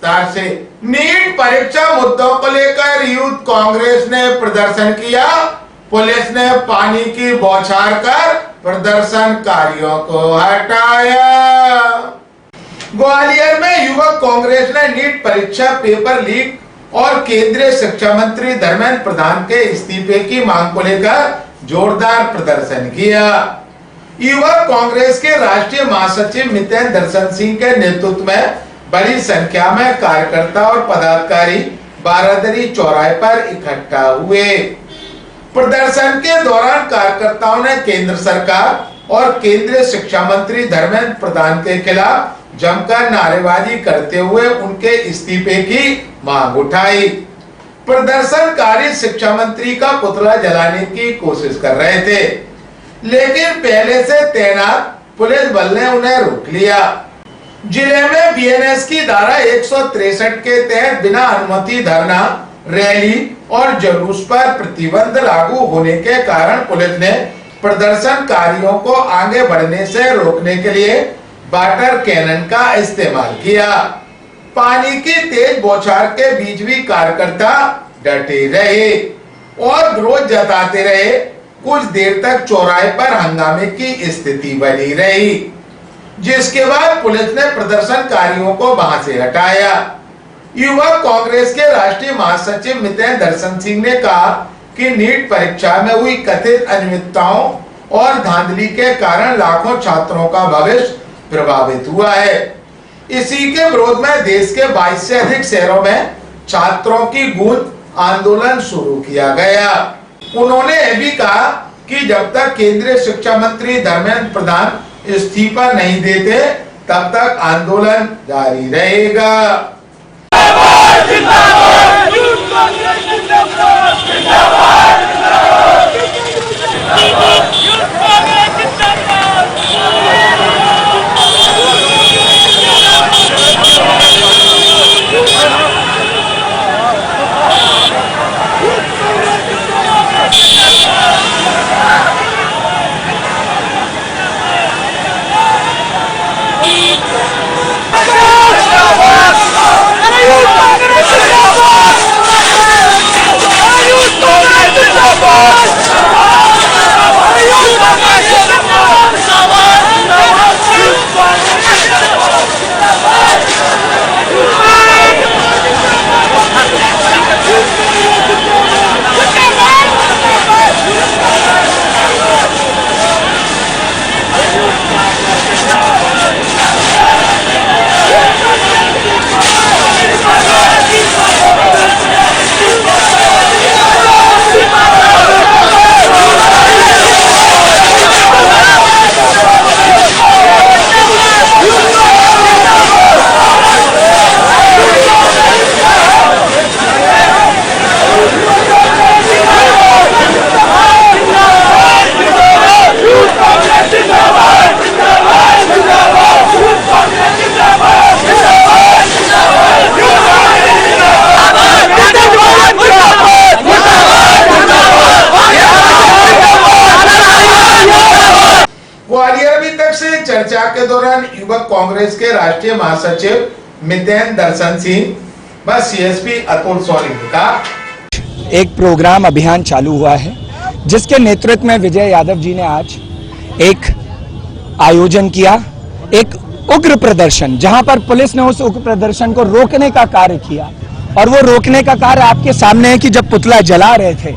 विस्तार से। नीट परीक्षा मुद्दों को लेकर यूथ कांग्रेस ने प्रदर्शन किया। पुलिस ने पानी की बौछार कर प्रदर्शनकारियों को हटाया। ग्वालियर में युवक कांग्रेस ने नीट परीक्षा पेपर लीक और केंद्रीय शिक्षा मंत्री धर्मेंद्र प्रधान के इस्तीफे की मांग को लेकर जोरदार प्रदर्शन किया। युवक कांग्रेस के राष्ट्रीय महासचिव मितेंद्र दर्शन सिंह के नेतृत्व में बड़ी संख्या में कार्यकर्ता और पदाधिकारी बारादरी चौराहे पर इकट्ठा हुए। प्रदर्शन के दौरान कार्यकर्ताओं ने केंद्र सरकार और केंद्रीय शिक्षा मंत्री धर्मेंद्र प्रधान के खिलाफ जमकर नारेबाजी करते हुए उनके इस्तीफे की मांग उठाई। प्रदर्शनकारी शिक्षा मंत्री का पुतला जलाने की कोशिश कर रहे थे, लेकिन पहले से तैनात पुलिस बल ने उन्हें रोक लिया। जिले में बीएनएस की धारा 163 के तहत बिना अनुमति धरना, रैली और जुलूस पर प्रतिबंध लागू होने के कारण पुलिस ने प्रदर्शनकारियों को आगे बढ़ने से रोकने के लिए वाटर कैनन का इस्तेमाल किया। पानी की तेज बौछार के बीच भी कार्यकर्ता डटे रहे और विरोध जताते रहे। कुछ देर तक चौराहे पर हंगामे की स्थिति बनी रही, जिसके बाद पुलिस ने प्रदर्शनकारियों को वहां से हटाया। युवक कांग्रेस के राष्ट्रीय महासचिव मितेंद्र दर्शन सिंह ने कहा कि नीट परीक्षा में हुई कथित अनियमितताओं और धांधली के कारण लाखों छात्रों का भविष्य प्रभावित हुआ है। इसी के विरोध में देश के 22 से अधिक शहरों में छात्रों की गूंज आंदोलन शुरू किया गया। उन्होंने यह भी कहा कि जब तक केंद्रीय शिक्षा मंत्री धर्मेंद्र प्रधान इस्तीफा नहीं देते तब तक आंदोलन जारी रहेगा। चर्चा के दौरान युवक कांग्रेस के राष्ट्रीय महासचिव मितेंद्र दर्शन सिंह व सीएसपी अतुल सोनी का एक प्रोग्राम अभियान चालू हुआ है, जिसके नेतृत्व में विजय यादव जी ने आज एक आयोजन किया, एक उग्र प्रदर्शन, जहां पर पुलिस ने उस उग्र प्रदर्शन को रोकने का कार्य किया। और वो रोकने का कार्य आपके सामने है कि जब पुतला जला रहे थे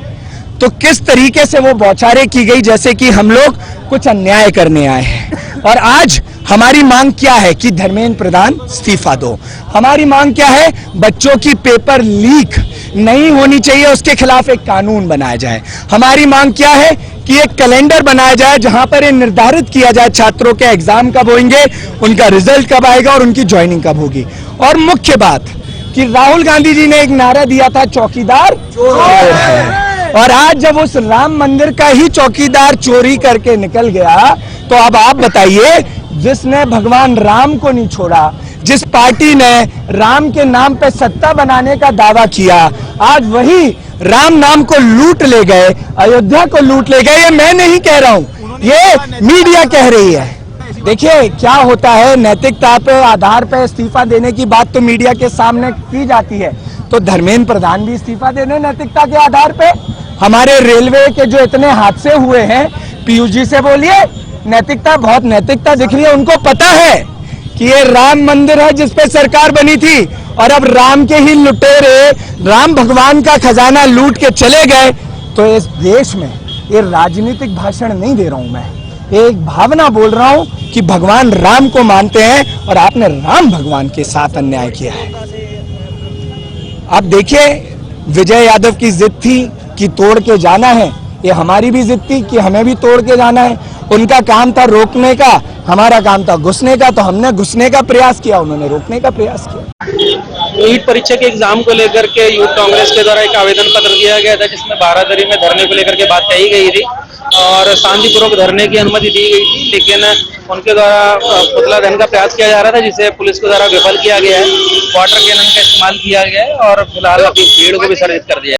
तो किस तरीके से वो बौछारें की गई, जैसे कि हम लोग कुछ अन्याय करने आए हैं। और आज हमारी मांग क्या है कि धर्मेंद्र प्रधान इस्तीफा दो। हमारी मांग क्या है, बच्चों की पेपर लीक नहीं होनी चाहिए, उसके खिलाफ एक कानून बनाया जाए। हमारी मांग क्या है कि एक कैलेंडर बनाया जाए जहां पर ये निर्धारित किया जाए छात्रों के एग्जाम कब होंगे, उनका रिजल्ट कब आएगा और उनकी ज्वाइनिंग कब होगी। और मुख्य बात कि राहुल गांधी जी ने एक नारा दिया था, चौकीदार चोर है। और आज जब उस राम मंदिर का ही चौकीदार चोरी करके निकल गया, तो अब आप बताइए, जिसने भगवान राम को नहीं छोड़ा, जिस पार्टी ने राम के नाम पे सत्ता बनाने का दावा किया, आज वही राम नाम को लूट ले गए, अयोध्या को लूट ले गए। ये मैं नहीं कह रहा हूं, ये मीडिया कह रही है। देखिए क्या होता है, नैतिकता पे आधार पे इस्तीफा देने की बात तो मीडिया के सामने की जाती है, तो धर्मेंद्र प्रधान भी इस्तीफा दे दें नैतिकता के आधार पे। हमारे रेलवे के जो इतने हादसे हुए हैं, पीयूष जी से बोलिए, नैतिकता, बहुत नैतिकता दिख रही है। उनको पता है कि ये राम मंदिर है जिस पे सरकार बनी थी, और अब राम के ही लुटेरे राम भगवान का खजाना लूट के चले गए। तो इस देश में ये राजनीतिक भाषण नहीं दे रहा हूं मैं, एक भावना बोल रहा हूं कि भगवान राम को मानते हैं और आपने राम भगवान के साथ अन्याय किया है। आप देखिए, विजय यादव की जिद थी कि तोड़ के जाना है, ये हमारी भी जिद थी कि हमें भी तोड़ के जाना है। उनका काम था रोकने का, हमारा काम था घुसने का, तो हमने घुसने का प्रयास किया, उन्होंने रोकने का प्रयास किया। नीट परीक्षा के एग्जाम को लेकर के यूथ कांग्रेस के द्वारा एक आवेदन पत्र दिया गया था, जिसमें बारादरी में धरने को लेकर के बात कही गई थी और शांतिपूर्वक धरने की अनुमति दी गई थी, लेकिन उनके द्वारा पुतला दहन का प्रयास किया जा रहा था, जिसे पुलिस के द्वारा विफल किया गया है। वाटर कैनन का इस्तेमाल किया गया है और फिलहाल अभी भीड़ को विसर्जित कर दिया है।